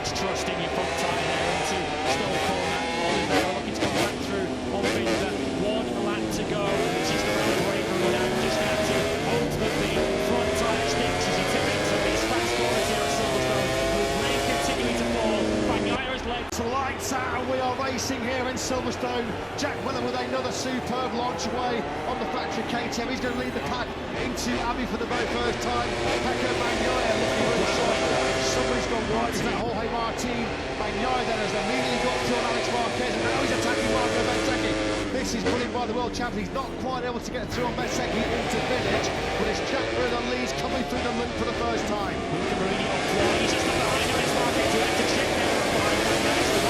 much trust in your front tyre there into Stowe corner. Oliveira looking to come back through on Binder. 1 lap to go. Just around the break room now. Just had to hope that the front tyre sticks as he tip into these fast corners here at Silverstone. With rain continuing to fall. Bagnaya's led. Lights out, and we are racing here in Silverstone. Jack Miller with another superb launch away on the factory KTM. He's going to lead the pack into Abbey for the very first time. Pecco Bagnaia looking really sharp. Somebody's gone wide. Is that Jorge Martín? Bagnaia then has immediately got through on Marc Marquez, and now he's attacking Marco Bezzecchi. This is put in by the world champion. He's not quite able to get through on Bezzecchi into finish, but it's Jack Miller that leads coming through the loop for the first time. He's just up behind him. It's Marquez to enter check there behind Bagnaia.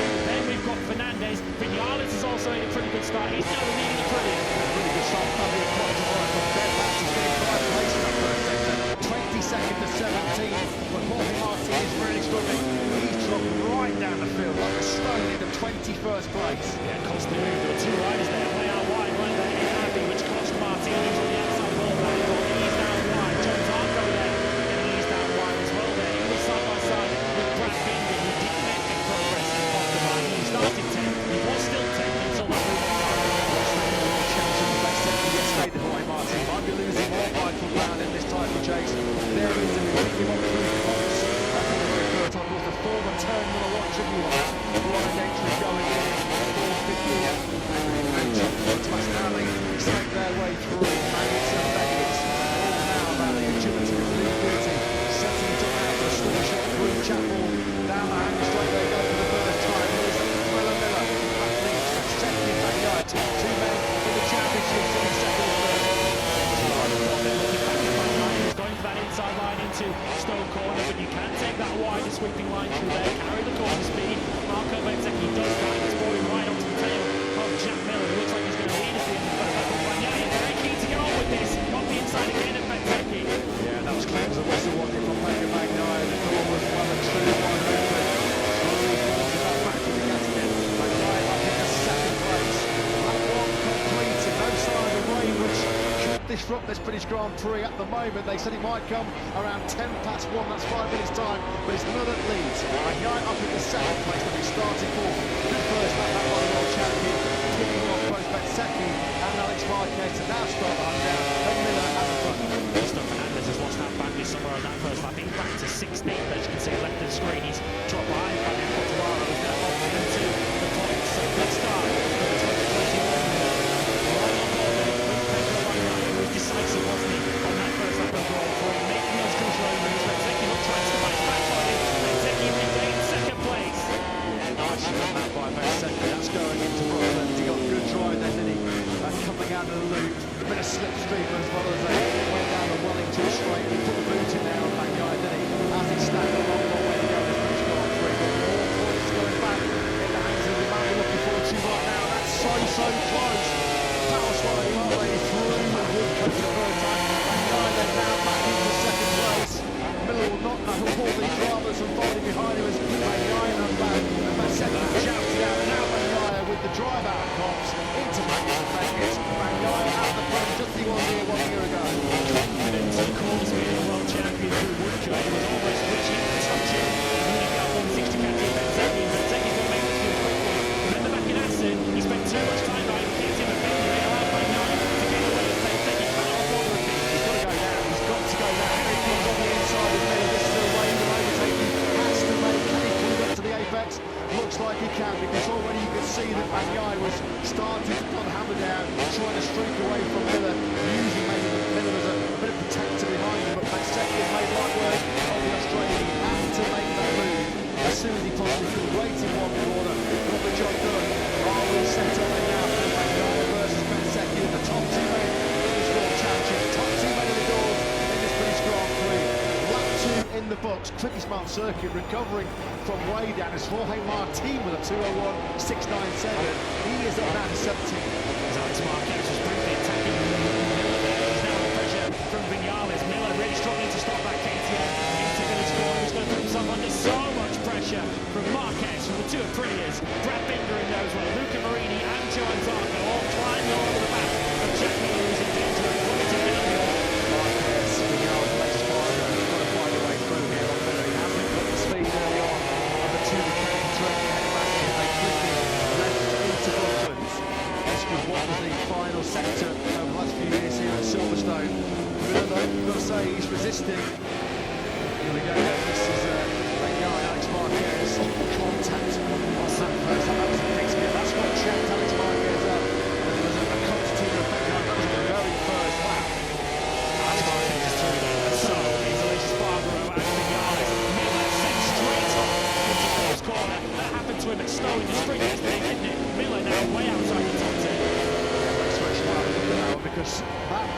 Then we've got Fernandez. Vinales is also in a pretty good start. He's now leading the pretty. Really good start. Fabio Quartararo from Fairfax. He's getting 5 places in that first sector. 22nd to 17th. But Jorge Martín is really struggling. He's dropped right down the field like a stone into 21st place. Yeah, cost the move. There were 2 riders there. Way out wide, right there in Abbey, which cost Martín. He's on the outside ball back. He's down wide. John Zarco there. And he's down wide as well there. He was side by side with Brad Binder, who didn't make big progress off the line. He started 10th. He was still 10th until that move on. Yesterday, the Jorge Martín might be losing more vital ground in this title chase. There is a completely on through the box. Back in the very first time was the former terminal watch of you. Blind entry going in. 450. And Thomas Nally snake their way through. And it's effective. All now about the agility of Lee Beauty. Setting it up now for a small shot through Chapel. Down the hang straight they go for the first time. Here's Miller. Battling second Bagnaia. 2 men in the championship sitting second and third. He's going for that inside line into Stowe corner, but you can take that wide and sweeping line through there, carry the corner speed. Marco Bezzecchi does that. He's falling right onto the tail of Jack Miller, who looks like he's going to lead us in the first lap. Bagnaia very keen to get on with this. On the inside again of Bezzecchi. Yeah, that was clear as a whistle, wasn't it, from Pecco Bagnaia. The door was well and truly wide open. Slowly forcing that back to the gas again. Bagnaia up in the second place. Lap 1 completed. No sign of rain, which could disrupt this British Grand Prix at the moment. They said it might come around 10 past 1. That's 5 minutes time, but it's Miller that leads. Bagnaia up in the second place, but he started fourth. Good first lap by the world champion. Kicking off both Bezzecchi and Marc Marquez to now start the hunt down. And Miller at the front. Fernandez has lost that badly somewhere on that first lap. He's back to 16th, as you can see left of the screen. He's dropped behind Fabio Quartararo, who's now off into the points. So good start for the 2021. Right on board then with Pecco Bagnaia, who was decisive, wasn't he, on that first lap of Grand Prix, making those control moves. Bezzecchi not trying to match back on him. Bezzecchi maintained second place. Nice shot that by Bezzecchi. That's going into Brooklyn. He got a good drive then, didn't he? Coming out of the loop. A bit of slipstream as well as they went down the Wellington straight. He put the boot in there on Bagnaia, didn't he? As he snapped a long way to go in this British Grand Prix. But more points going back in the hands of the man we're looking forward to right now. That's so close. Power sliding all the way through the woodcut for the first time. Bagnaia then now back into second place. Miller will not know all these dramas unfolding behind him as Bagnaia and back. And Bezzecchi shouts out. Now Bagnaia with the drive out comes into Magnus Beckett. Bagnaia at the front just as he was here 1 year ago. Confidence and corner speed of the world champion through woodcut. He was almost reaching to touch it. Leading up on 60 country Bezzecchi. Bezzecchi's going to make this move quickly. Remember back in Assen, he spent too much time behind KTM and Binder. They allowed Bagnaia to get away with Bezzecchi. Cannot afford to repeat. He's got to go down. He's got to go down. Here he comes on the inside of Miller. This is a wave of overtaking. Has to make. Can he pull up to the apex? Looks like he can, because already you can see that Bagnaia was starting to put the hammer down, trying to streak away from Miller, using maybe Miller as a bit of protector behind him, but Bezzecchi has made light work of the Australian. He had to make that move as soon as he possibly could. Wait in one corner, got the job done. Are we set up now for Bagnaia versus Bezzecchi, the top 2 men in this World Championship, top 2 men in the doors in this British Grand Prix. Lap 2 in the books, Silverstone Circuit recovering from way down as Jorge Martín with a 2:01.697. He is up now to 17th. Marc Marquez was briefly attacking Miller there. He's now under pressure from Vinales. Miller really struggling to stop that KTM into Village corner. He's going to put himself under so much pressure from Marquez, from the 2 Aprilias. Brad Binder in there as well. Luca Marini and Joan Zarco all climbing all over the back of Jack Miller, who's in danger of coming to Miller. Marquez, Vinales, Lex Fargo, he's got to find a way through here on Miller. He hasn't got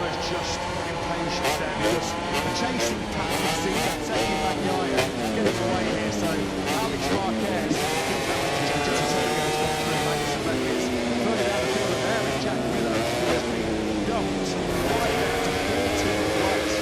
was just impatient there because the chasing pattern you see that second Bagnaia getting away here. So Alex Marquez just goes back through Magnus and Beckett. Further down the field of there is Jack Miller, who has been dumped right down to 14th place.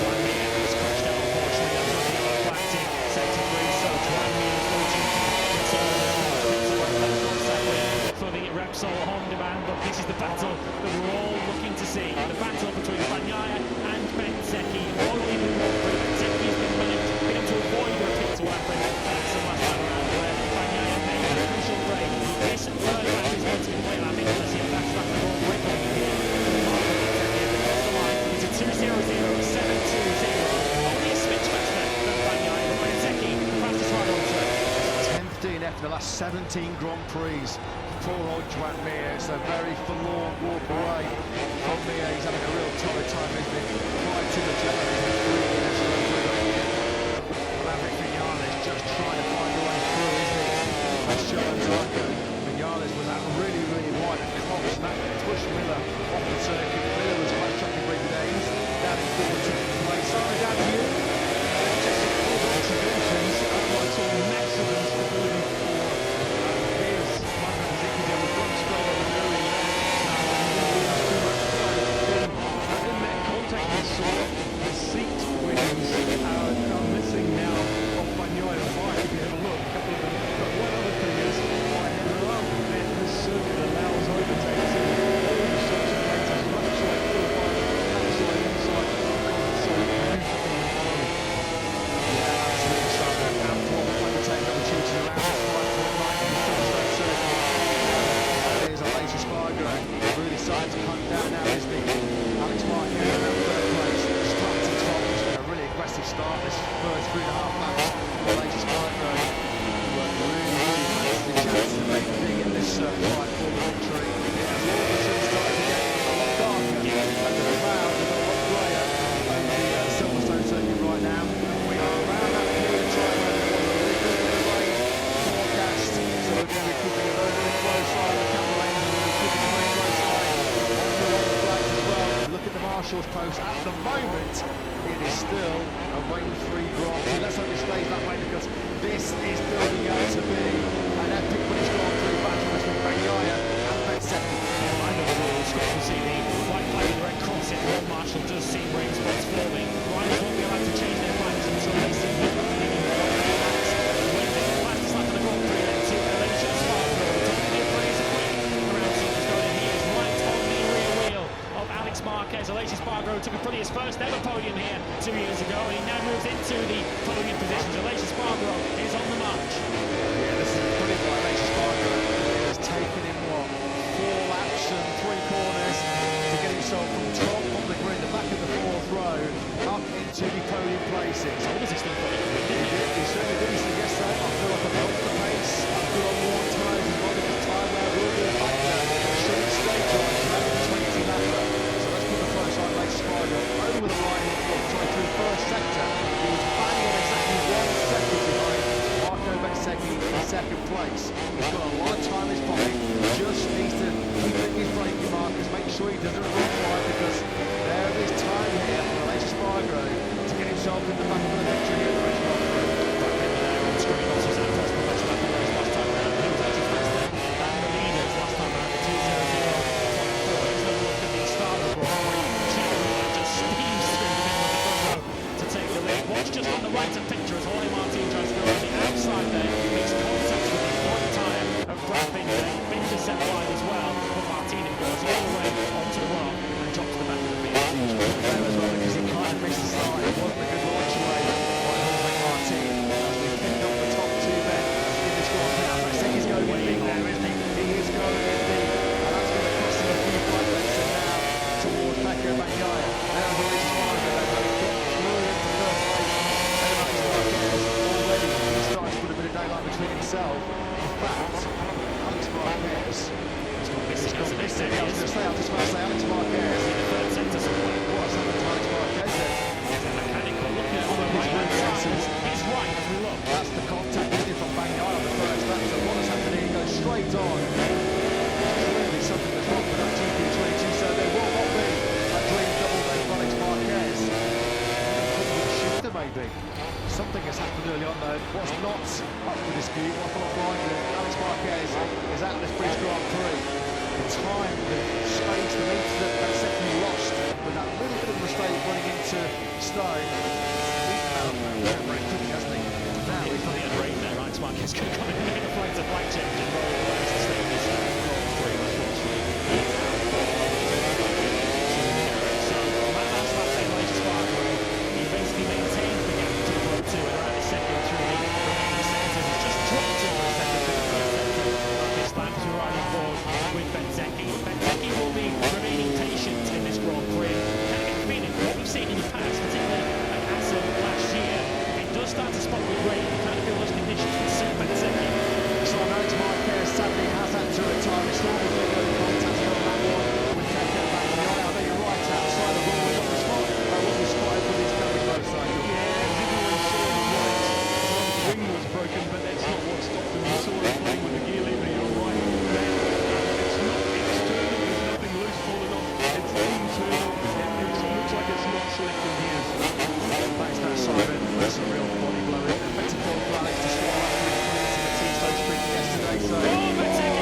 Juan Mir was crashed out, unfortunately. That was the yellow flagged in sector 3. So Juan Mir is going to for the Repsol Honda band, but this is the battle that we're all looking to see. The battle between Bagnaia and Bezzecchi. All the way through the Grand Prix, Bezzecchi has been able to avoid a pit to happen. That's the last time around where Bagnaia made a crucial break. This third lap is going to be played out because he backs back the ball break over here. Across the line, it's a 2-0-0, 7-2-0. Only a switch faster than Bagnaia, but Bezzecchi, the fastest rider on track. 10th in after the last 17 Grand Prix. Poor old Juan Mir. It's a very forlorn walk away from Mir. He's having a real torrid time, isn't he? Quite to the jello. Maverick Vinales just trying to find a way through, isn't he? That's Showdown. Vinales was out really, really wide and Cox, and that pushed Miller off the circuit. Miller was quite chucking Rick Danes down in 14th place. Sorry, down to you. Just some good observations. Unlike some maximum stability for his Marc Márquez, there was one straight on the very left. In that contact we saw, the seat winnings are missing now of Bagnaia and Marc. If you have a look, a couple of them. But one other thing is, I have loved that this circuit allows overtakes in all sorts of places, left side, full wide, outside, inside, so beautiful. Decides to hunt down now is the Alex Marquez in that third place. Start to top. It's been a really aggressive start this first 3.5 laps. The latest Spider worked really hard. The chance to make big in this fight for the victory. It has all of a sudden started to get a lot darker and the cloud is a lot grayer over the Silverstone Circuit right now. We are around that period of time where there was a really good bit of rain forecast. So we're going to be keeping a very, very close eye on the camera lanes and we're keeping a very close eye as well. Look at the Marshall's post. At the moment, it is still a rain-free Grand Prix. Let's hope it stays that way because this is building out to be an epic British Grand Prix battle between Bagnaia and Bezzecchi. I know the rules. Scott can see the white flag with the red cross in. Ron Marshall does see rain spots forming. Riders won't be allowed to change their flags until they see the leading flags. Wednesday, the fastest lap of the Grand Prix then to Malaysia Sparkle. Top Praise quick around Silverstone, and he is right on the rear wheel of Alex Marquez. Aleix Espargaro took probably his first ever podium here 2 years ago, and he now moves into the podium positions. Aleix Espargaro is on the march. Yeah, this is brilliant by Aleix Espargaro. It has taken him, 4 laps and 3 corners to get himself from top of the grid, the back of the 4th row, up into the podium places. So what was he still putting? He certainly did. He said, yes, sir, I feel like I've built the pace. I feel on worn tyres as well because tyre wear will be a factor. Should it stay dry, around the 20 lapper. So let's put the close eye Aleix Espargaro over the line through first sector. He was banging on exactly 1 early on though. What's not up for dispute, what's not blinded, Alex Marquez is out of this British Grand Prix. The time, the space, the meters that Bezzecchi lost with that little bit of a mistake running into Stone. He's out very quickly, hasn't he? Now He's got the end rate there. Alex Marquez could come in and make a flight to flight change and roll the rest to stay in this Grand Prix, unfortunately. He's out. So, last lap then, Malaysia Spargo, he basically maintains the gap to World 2 and around his second through the remaining sectors. He's just dropped to the second through the first sector of this lap as we ride on board with Bezzecchi. Bezzecchi will be remaining patient in this Grand Prix. Kind of get the feeling, what we've seen in the past, particularly at Assen last year, it does start to spot the rain. You kind of feel those conditions can suit Bezzecchi. So Alex Marquez sadly has had to retire. It's not been no contact on that one with Keke Bagnaia. I know you're right outside the wall. On the spot. What we spotted with his Gary motorcycle. Yeah, as everyone saw the right front wing was broken, but that's not what stopped him. You saw him playing with the gear lever. You're right. It's not external. There's nothing loose falling off. It's internal. It looks like it's not selecting gears. Thanks to that siren. That's a real body blow. Better call for Alex to swallow after his points in the T-Stone Sprint yesterday. So,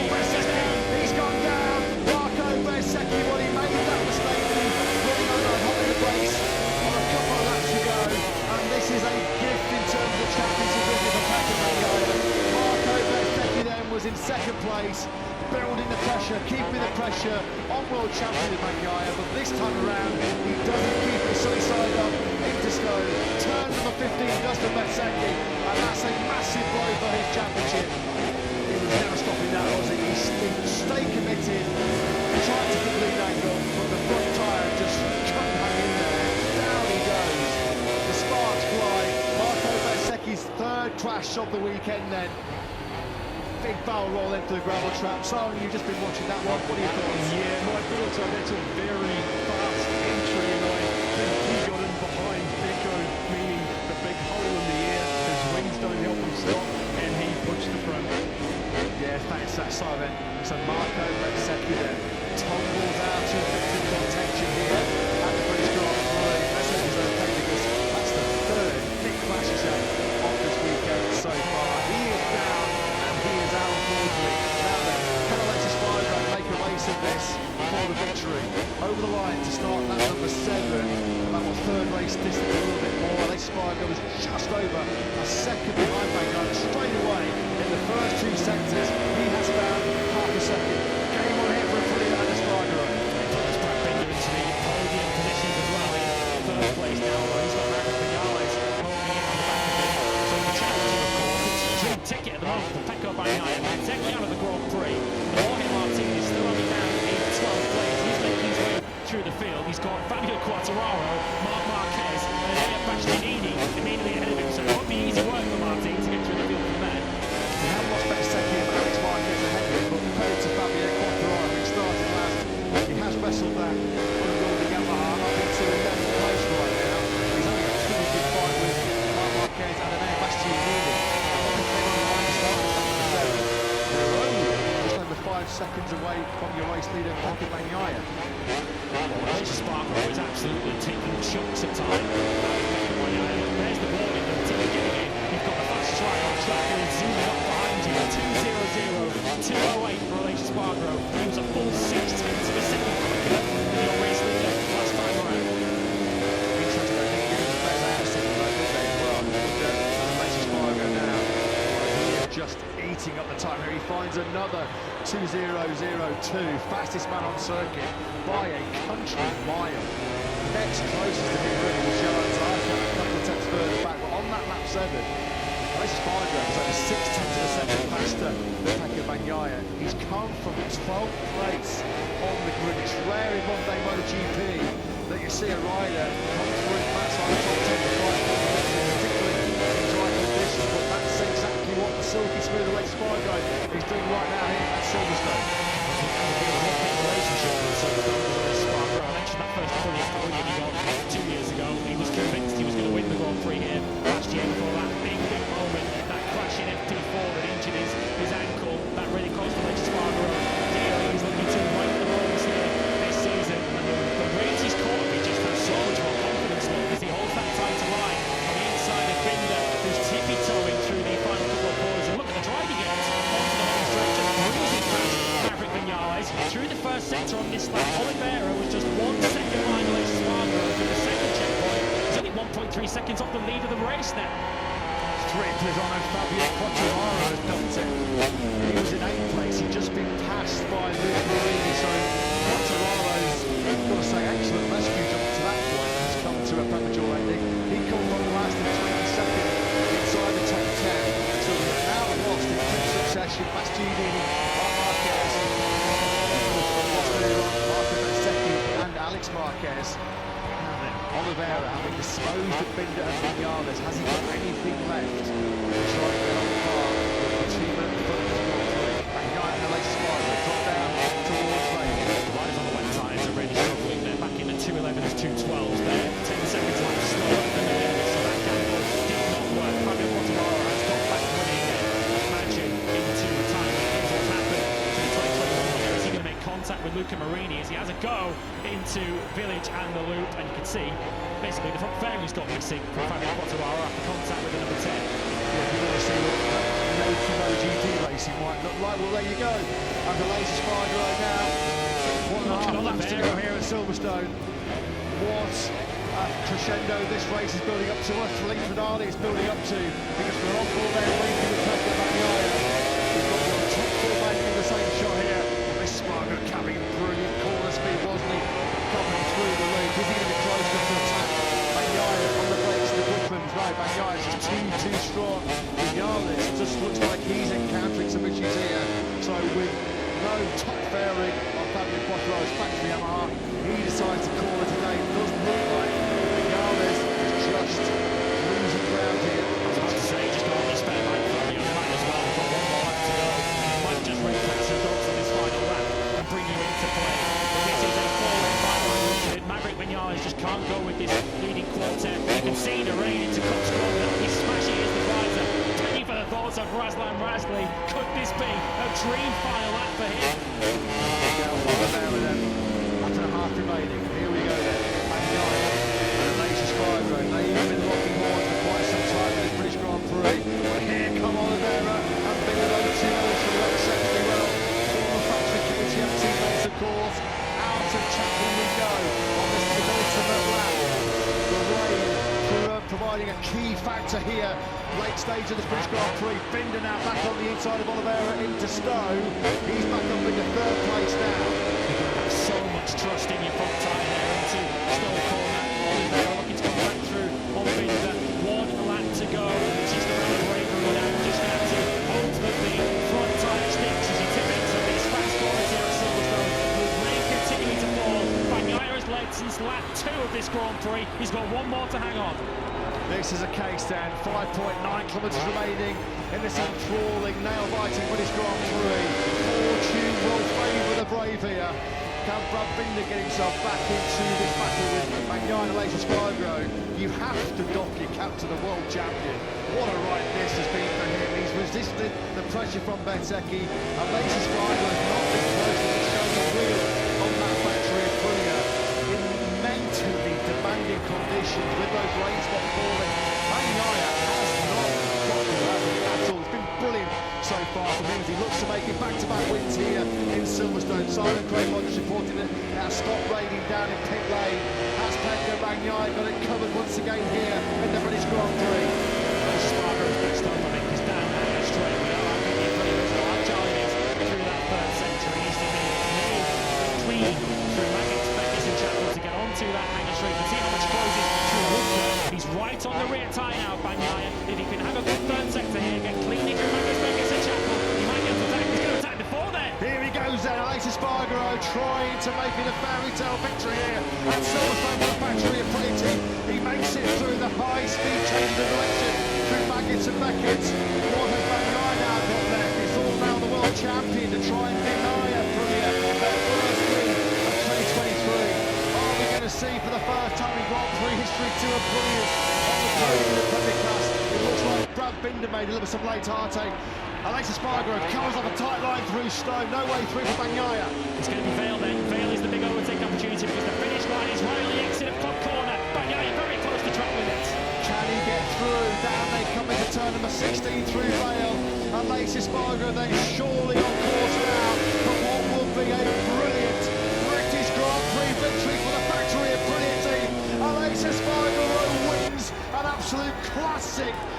Bezzecchi, he's gone down. Marco Bezzecchi, well, he made that mistake when he running under a hot in the brakes on a couple of laps to go. And this is a gift in terms of championship for Keke Bagnaia. Marco Bezzecchi then was in second place, building the pressure, keeping the pressure on world champion Bagnaia, but this time around he doesn't keep the sunny side up into Stone. Turn number 15 does to Bezzecchi, and that's a massive blow for his championship. He was never stopping that, was he? He stayed committed, tried to keep lead angle, but the front tyre just couldn't hang in there. Down he goes. The sparks fly. Marco Bezzecchi's third crash of the weekend then. Big barrel roll into the gravel trap. So you've just been watching that one. What are your thoughts? Yeah, my thoughts are that's a very fast entry, and I think he got in behind Deco, meaning the big hole in the air. His wings don't help him stop, and he pushed the front. Yeah, thanks to that siren. So Marco Bezzecchi then tumbles out of victory contention here at the British Grand Prix. Bezzecchi's okay because that's the third big crash he's had of this weekend so far. He is down. He is out, unfortunately. Now then, can Alexis Spargo make a race of this for the victory? Over the line to start lap number 7. That was third race distance, a little bit more. Alexis Spargo was just over a second behind Bagnaia straight away in the first 2 sectors. He has found half a second. Game on here for Alexis Spargo. It puts Brad Binder into the podium positions as well in third place now. He's got Marc Marquez holding in on the back of him. So the challenge, of course, it's a dream ticket at the moment for Pecco Bagnaia. Bezzecchi out of the Grand Prix. Jorge Martín is still only down in 12th place. He's making his way through the field. He's got Fabio Quartararo, Marc Marquez, and Elia Bastianini immediately ahead of him. So it won't be easy work for Martín to get through the field from there. We have lost Bezzecchi and Alex Marquez ahead of him, but compared to Fabio Quartararo, who started last, he has wrestled that unruly Yamaha up into 11th place right now. He's only got 2 good fight with Marc Marquez and Elia Bastianini. Came on the line to start with number 7. They're only just over 5 seconds away from your race leader, Keke Bagnaia. Alexis Spargo is absolutely taking chunks of time. There's the warning that the team are getting in. You've got the fast track on track and it's zooming up behind you. 2:00, 2:08 for Alexis Spargo. He was a full 6/10 of a second quicker than your race leader last time around. Interesting, I think he was better out of second though, didn't they, as well? Alexis Spargo now. He is just eating up the time here. He finds another 2:0.02. Fastest man on circuit by a country mile. Next closest to him really was Johan Zarco, a couple of tenths further back. But on that lap 7, Alexis Spargo was over 6/10 of a second faster than Keke Bagnaia. He's come from 12th place on the grid. It's rare in Monday MotoGP that you see a rider come through fast on the top 10 to fight for the victory, particularly in dry conditions. But that's exactly what the silky smooth Alexis Spargo is doing right now here at Silverstone. Relationship with Silverstone with Alexis Spargo. I mentioned that first podium he got 2 years ago. He was convinced he was going to win the Grand Prix here last year before that big moment, that crash in FP4 that injured his ankle. That really cost Alexis Spargo dearly. He's looking to right the wrongs here this season. And the race he's caught, he just has so much more confidence. Look, as he holds that tighter line on the inside of Binder, who's tippy-toe seconds off the lead of the race now. Trippers on and Fabio Quartararo has dumped it. He was in 8th place, he'd just been passed by Luca Marini, so Quartararo's, I've got to say, excellent rescue jump to that point has come to a premature ending. He comes on last in 22nd inside the top 10, so we've now lost in quick succession Bastianini, Marc Marquez, and Alex Marquez. Oliveira having disposed of Binder and Vinales, has he got anything left to try and get on par with the team at the front of the Grand Prix? And guy in the late spot, drop down towards Reagan. The riders on the wet tyres are really struggling. They're back in the 211s, 212s. They're 10 seconds left slower than the leaders, so that gamble did not work. Fabio Quartararo has got back winning again. Imagine into retirement. Here's what's happened to the 2021 winner. Is he going to make contact with Luca Marini as he has a go into Village and the loop, and you can see basically the front fairing's got missing from Fabio Quartararo after contact with the number 10. You're going to see what MotoGP racing might look like. Well, there you go. And the latest rider right now. 1.5 laps to go here at Silverstone. What a crescendo this race is building up to, what a thrilling finale is building up to, because we're on board there waiting with Pecco Bagnaia. We've got your top 4 men in the same shot here. This Spargo carrying brilliant corner speed, wasn't he? Coming through the lead. Is he going to be close enough to attack Bagnaia on the brakes of the Brooklands? Right, Bagnaia's just too strong. Vinales just looks like he's encountering some issues here. So with no top fairing on Fabio Quartararo's factory Yamaha, he decides to call it today. It doesn't look like Vinales is just losing ground here. I was about to say, just got on the spare bike from the other man as well. We've got one more lap to go. He might just replace the dogs on his final lap and bring you into play. But this is a 4-way final. Maverick Vinales just can't go with this leading quartet. You can see the rain into Cox Corner. He's smashing his divisor. Penny for the thoughts of Razlan Razley. Could this be a dream final lap for him? After a half remaining, here we go then. Bagnaia and the latest Spargo. They've been locking horns for quite some time in this British Grand Prix. But here come Oliveira and Binder over 2 minutes for the exceptionally well. Former factory KTM teammates, of course. Out of Chapel we go on this penultimate lap. The rain providing a key factor here. Late stage of this British Grand Prix. Binder now back on the inside of Oliveira into Stowe. He's back up into 3rd place now. You've got to have so much trust in your front tyre there into Stowe Corner. Oliveira looking to come back through on Binder. 1 lap to go. Just around the bravery now. Just have to hope that the front tyre sticks as he tip into these fast corners here at Silverstone. With rain continuing to fall. Bagnaia has led since lap 2 of this Grand Prix. He's got 1 more to hang on. This is a case then, 5.9 kilometres remaining in this enthralling, nail-biting British Grand Prix. Fortune will favour the brave here. Can Brad Binder get himself back into this battle with Bagnaia and Alex Spargo? You have to doff your cap to the world champion. What a ride this has been for him. He's resisted the pressure from Bezzecchi. Alex Spargo has not been close to showing the wheel on that factory at Aprilia. In mentally demanding conditions with those rain spots falling, Bagnaia has not got the level at all. It's been brilliant so far from him as he looks to make it back-to-back wins here in Silverstone. Simon Craig Rogers reporting that it has stopped raining down in pit lane. Has Pecco Bagnaia got it covered once again here in the British Grand Prix? Spargo's next up, I think, is down there straight. We know how good the Aprilia is, how agile he is through that 3rd sector. He needs to be clean through Maggots, Beckers and Chapel to get onto that hanger straight. You can see how much he closes through Woodcourt. He's right on the rear tyre now, Bagnaia. If he can have a good 3rd sector here, get cleanly through Maggots, Beckers and Chapel, he might get to attack. He's going to attack before then. Here he goes then, Alex Spargo trying to make it a fairy tale victory here at Silverstone for the factory of Aprilia team. He makes it through the high-speed change of direction through Maggots and Beckett. What has Bagnaia now got left? It's all now the world champion to try and deny Aprilia their first win of 2023. Are we going to see for the first time in Grand Prix history 2 Aprilias on the podium in the Premier Class? It looks like Brad Binder made a little bit of late heartache. Alex Spargo comes off a tight line through Stowe, no way through for Bagnaia. It's going to be Vale then. Vale is the big overtake opportunity because the finish line is right on the exit of Club Corner. Bagnaia very close to track limits. Can he get through? Down they come into turn number 16 through Vale. Alex Spargo then surely on course now for what will be a brilliant British Grand Prix victory for the factory of Aprilia team. Alex Spargo wins and an absolute classic